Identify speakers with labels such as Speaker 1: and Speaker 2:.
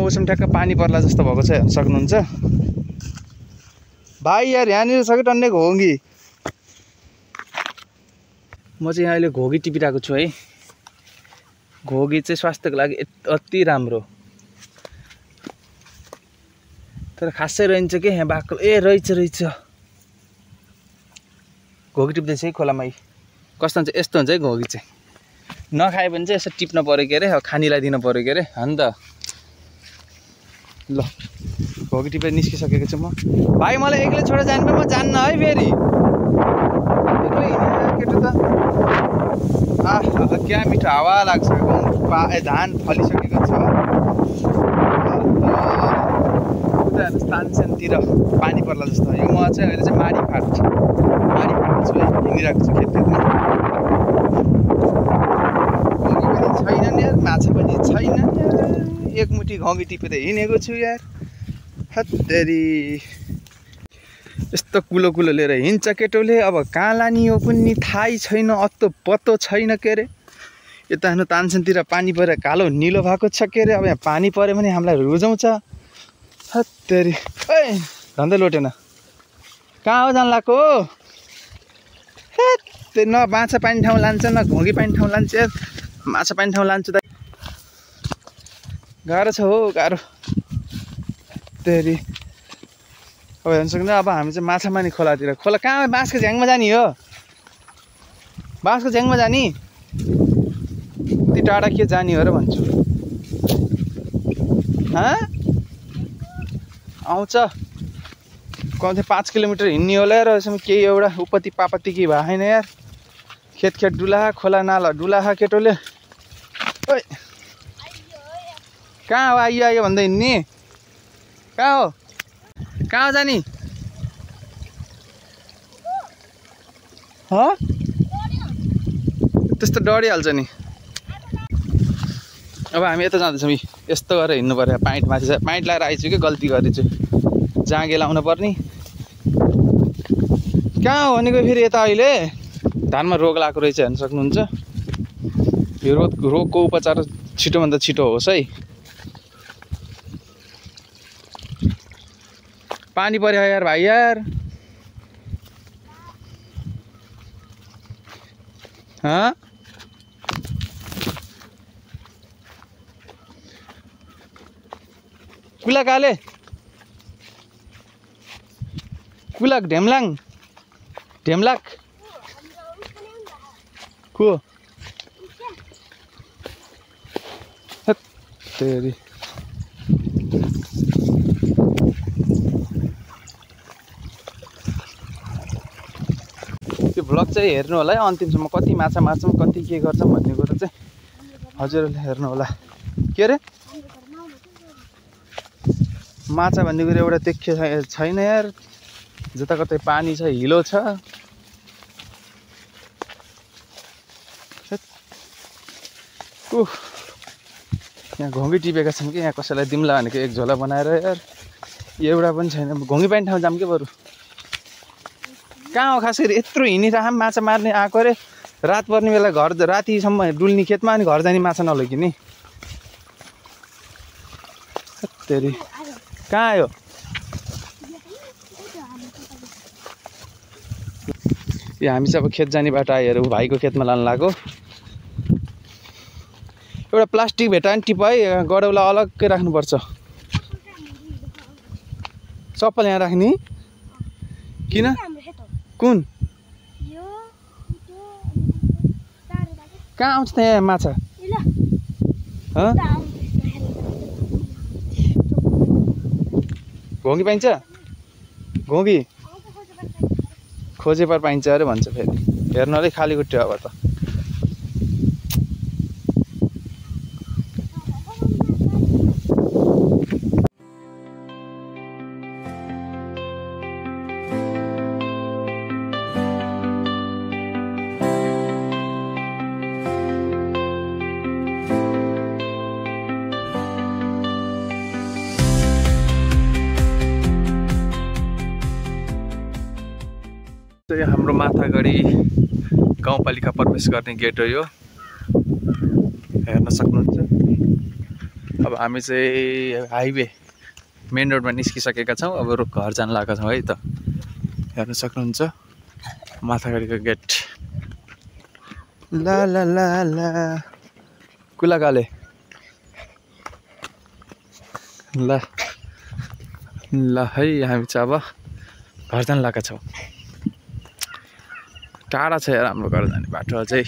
Speaker 1: मौसम ठ्याक्क पानी पर्ला जस्तो भएको छ, हेर्न सक्नुहुन्छ भाइ। यार यहाँनिर छ कि टन्ने घोगी। म चाहिँ यहाँ अहिले घोगी टिपिरहेको छु है। घोगी चाहिँ स्वास्थ्यको लागि अति राम्रो, तर खासै रहन्छ कि यहाँ बाक्लो। ए रहेछ घोगी टिप्दैछ है खोलामा। कस्तो हुन्छ, यस्तो हुन्छ है घोगी चाहिँ। नखायो भने चाहिँ यसो टिप्न पऱ्यो के अरे, खानीलाई दिनु पऱ्यो के अरे, हो नि त। ल घोगी टिपेर निस्किसकेको छु म। भाइ मलाई एक्लै छोडेर जानु म जान्न है फेरि। एक्लै केटो त क्या मिठो हावा लाग्छ। धान फलिसकेको छ उता हेर्नुहोस्, तानसेनतिर पानी पर्ला जस्तो। यो म चाहिँ अहिले चाहिँ माडी फाट्छु है, हिँडिरहेको छु खेतमा। घोगी पनि छैनन् यार, माछा पनि छैनन्। एकमुठी घोगी टिपेर हिँडेको छु यार। हत्तेरी यस्तो कुलो लिएर हिँड्छ केटोले। अब कहाँ लाने हो पनि थाहै छैन, अत्तो पत्तो छैन के अरे। यता हेर्नु तानसेनतिर पानी परेर कालो निलो भएको छ के अरे। अब यहाँ पानी पऱ्यो भने हामीलाई रुजाउँछ। हत्तेरी ए धन्दै लोटेन। कहाँ हो जान लाग्यो? न माछा पानी ठाउँ लान्छ, न घोगी पानी ठाउँ लान्छ। माछा पानी ठाउँ लान्छु त गाह्रो छ हो, गाह्रो। तेरी अब हेर्न सक्नु। अब हामी चाहिँ माछा मार्ने खोलातिर। खोला कहाँ? बाँसको झ्याङमा जाने हो? बाँसको झ्याङमा जाने? उति टाढा के जाने हो र भन्छु। आउँछ कम्ती 5 किलोमिटर हिँड्ने होला र यसमा केही एउटा उपति पापति केही भएको छैन यार। खेत डुलाहा, खोला नाला डुलाहा केटोले। ओइ कहाँ हो? आइयो भन्दै हिँड्ने? कहाँ हो? कहाँ जाने? त्यस्तो डढिहाल्छ नि। अब हामी यता जाँदैछौँ। यस्तो गरेर हिँड्नु पर्यो। पाइन्ट माथि छ, पाइन्ट लगाएर आइछु कि गल्ती गरेछु। जाँगे लाउनु पर्ने। कहाँ हो भनेको फेरि यता? अहिले धानमा रोग लागेको रहेछ, हेर्न सक्नुहुन्छ। यो रोगको उपचार छिटोभन्दा छिटो होस् है। पानी पर्यो यार भाइ यार। कुलाकाले कुलाक ढेम्लाक को तेरी त्यो भ्लग चाहिँ हेर्नु होला है अन्तिमसम्म। कति माछा मार्छौँ, कति के गर्छौँ भन्ने कुरो चाहिँ हजुरहरूले हेर्नु होला। के अरे माछा भन्ने कुरो एउटा देख्यो छैन यार। जताकतै पानी छ, हिलो छ। यहाँ घोगी टिपेका छन् कि यहाँ कसैलाई दिम्ला भनेको एक झोला बनाएर यार। एउटा पनि छैन। घोगी पानी ठाउँ जाऊँ के बरु? कहाँ हो खास गरी यत्रो हिँडिरह माछा मार्ने आएको अरे। रात पर्ने बेला घर रातिसम्म डुल्ने खेतमा, अनि घर जाने माछा नलैकिने। तेरी कहाँ आयो? यो हामी चाहिँ अब खेत जाने बाटो आएर भाइको खेतमा लानु लाग्यो। एउटा प्लास्टिक भेटा नि टिप है, गडौला अलग्गै राख्नुपर्छ। चप्पल यहाँ राख्ने? किन? कुन? कहाँ आउँछ त यहाँ माछा? घोगी पाइन्छ? घोगी खोजे पर पाइन्छ अरे भन्छ फेरि। हेर्नु अलिक खाली खुट्टे अब त। हाम्रो माथागढी गाउँपालिका प्रवेश गर्ने गेट हो यो, हेर्न सक्नुहुन्छ। अब हामी चाहिँ हाइवे मेन रोडमा निस्किसकेका छौँ। अब घर जान लागेका छौँ है त। हेर्न सक्नुहुन्छ माथागढीको गेट। ला ला ला ला कुलाकाले ल ल है हामी चाहिँ अब घर जान लागेका छौँ। टाढा छ यार हाम्रो घर जाने बाटो अझै।